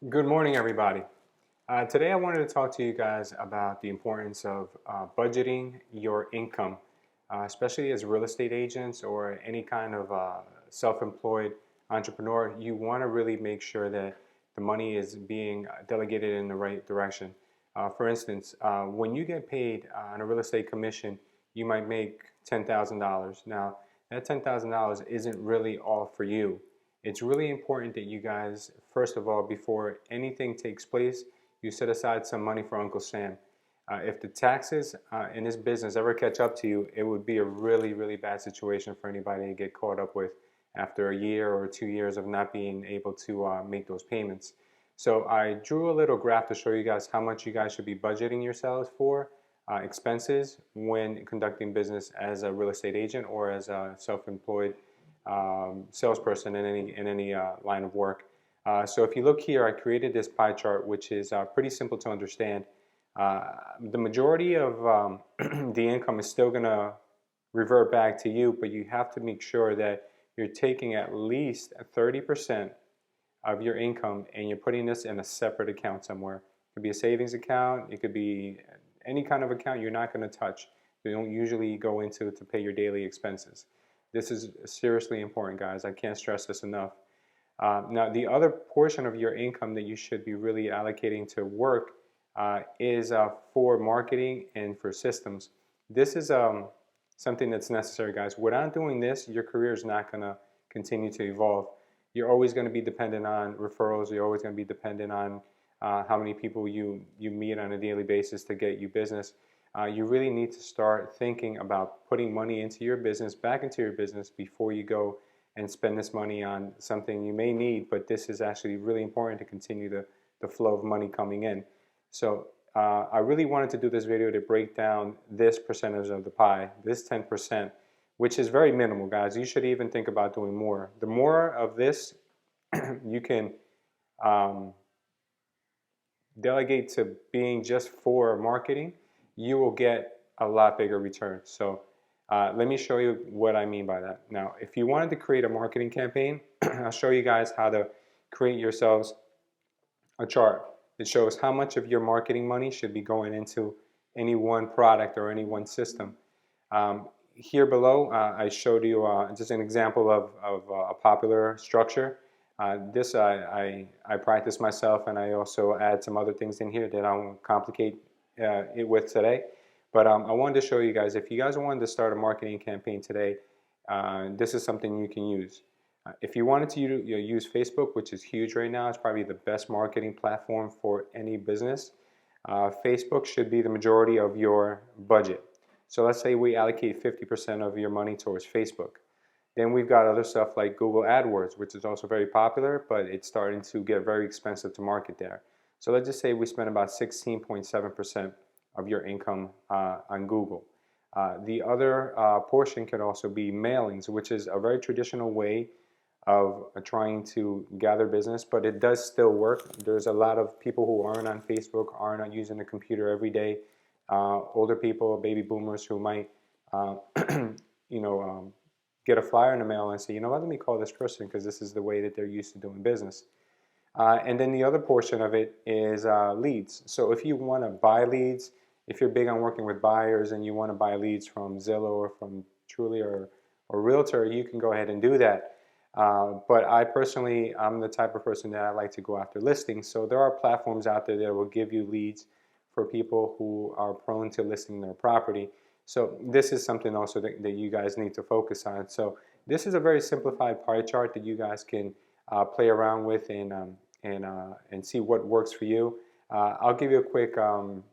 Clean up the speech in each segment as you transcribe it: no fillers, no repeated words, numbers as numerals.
Good morning, everybody. Today, I wanted to talk to you guys about the importance of budgeting your income, especially as real estate agents or any kind of self-employed entrepreneur. You want to really make sure that the money is being delegated in the right direction. For instance, when you get paid on a real estate commission, you might make $10,000. Now, that $10,000 isn't really all for you. It's really important that you guys, first of all, before anything takes place, you set aside some money for Uncle Sam. If the taxes in this business ever catch up to you, it would be a really, really bad situation for anybody to get caught up with after a year or 2 years of not being able to make those payments. So I drew a little graph to show you guys how much you guys should be budgeting yourselves for expenses when conducting business as a real estate agent or as a self-employed salesperson in any line of work. So if you look here, I created this pie chart, which is pretty simple to understand. The majority of the income is still going to revert back to you, but you have to make sure that you're taking at least 30% of your income and you're putting this in a separate account somewhere. It could be a savings account, it could be any kind of account you're not going to touch. You don't usually go into to pay your daily expenses. This is seriously important, guys. I can't stress this enough. Now, the other portion of your income that you should be really allocating to work is for marketing and for systems. This is something that's necessary, guys. Without doing this, your career is not going to continue to evolve. You're always going to be dependent on referrals. You're always going to be dependent on how many people you meet on a daily basis to get you business. You really need to start thinking about putting money into your business, back into your business before you go and spend this money on something you may need, but this is actually really important to continue the flow of money coming in. So I really wanted to do this video to break down this percentage of the pie, this 10%, which is very minimal, guys. You should even think about doing more. The more of this you can delegate to being just for marketing, you will get a lot bigger returns. So let me show you what I mean by that. Now, if you wanted to create a marketing campaign, I'll show you guys how to create yourselves a chart. It shows how much of your marketing money should be going into any one product or any one system. Here below, I showed you just an example of a popular structure. This I practice myself, and I also add some other things in here that I won't complicate it with today. But I wanted to show you guys, if you guys wanted to start a marketing campaign today, this is something you can use. If you wanted to use Facebook, which is huge right now, it's probably the best marketing platform for any business. Facebook should be the majority of your budget. So let's say we allocate 50% of your money towards Facebook. Then we've got other stuff like Google AdWords, which is also very popular, but it's starting to get very expensive to market there. So let's just say we spend about 16.7% of your income on Google. The other portion could also be mailings, which is a very traditional way of trying to gather business, but it does still work. There's a lot of people who aren't on Facebook, aren't using the computer every day. Older people, baby boomers who might, get a flyer in the mail and say, you know what, let me call this person because this is the way that they're used to doing business. And then the other portion of it is leads. So if you want to buy leads, if you're big on working with buyers and you want to buy leads from Zillow or from Truly or Realtor, you can go ahead and do that. But I personally, I'm the type of person that I like to go after listings. So there are platforms out there that will give you leads for people who are prone to listing their property. So this is something also that you guys need to focus on. So this is a very simplified pie chart that you guys can play around with and see what works for you. I'll give you a quick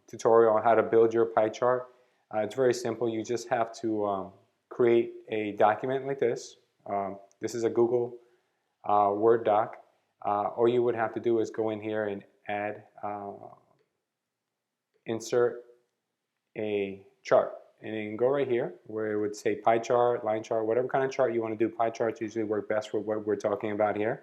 tutorial on how to build your pie chart. It's very simple. You just have to create a document like this. This is a Google Word doc. All you would have to do is go in here and add, insert a chart. And you can go right here where it would say pie chart, line chart, whatever kind of chart you want to do. Pie charts usually work best for what we're talking about here.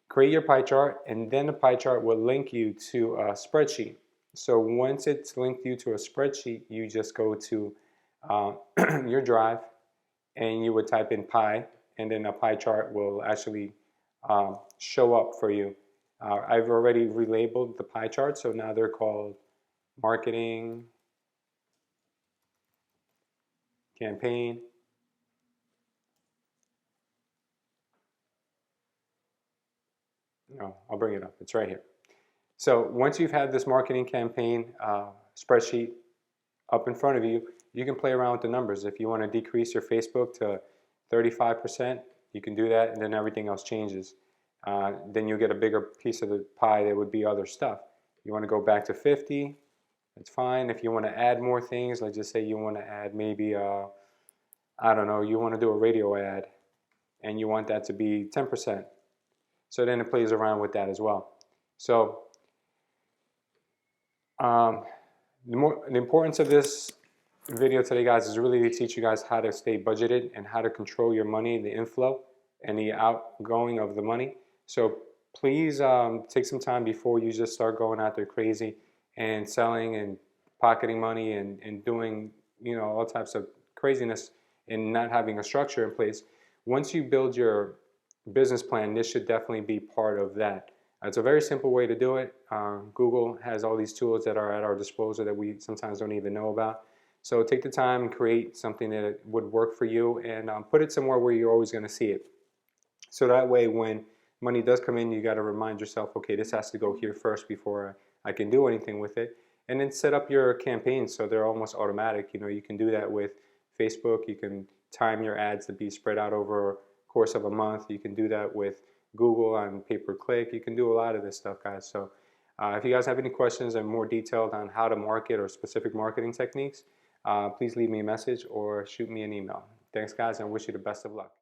Create your pie chart, and then the pie chart will link you to a spreadsheet. So once it's linked you to a spreadsheet, you just go to your drive and you would type in pie, and then a pie chart will actually show up for you I've already relabeled the pie chart, so now they're called marketing campaign. No, I'll bring it up. It's right here. So once you've had this marketing campaign spreadsheet up in front of you, you can play around with the numbers. If you want to decrease your Facebook to 35%, you can do that, and then everything else changes. Then you'll get a bigger piece of the pie that would be other stuff. You want to go back to 50, that's fine. If you want to add more things, let's just say you want to add maybe, I don't know, you want to do a radio ad, and you want that to be 10%. So then it plays around with that as well. So the importance of this video today, guys, is really to teach you guys how to stay budgeted and how to control your money, the inflow and the outgoing of the money. So please take some time before you just start going out there crazy and selling and pocketing money and doing, you know, all types of craziness and not having a structure in place. Once you build your business plan, this should definitely be part of that. It's a very simple way to do it. Google has all these tools that are at our disposal that we sometimes don't even know about. So take the time and create something that would work for you, and put it somewhere where you're always going to see it. So that way when money does come in, you got to remind yourself, okay, this has to go here first before I can do anything with it. And then set up your campaigns so they're almost automatic. You know, you can do that with Facebook. You can time your ads to be spread out over a course of a month. You can do that with Google on pay-per-click. You can do a lot of this stuff, guys. So if you guys have any questions and more detailed on how to market or specific marketing techniques, please leave me a message or shoot me an email. Thanks, guys, and I wish you the best of luck.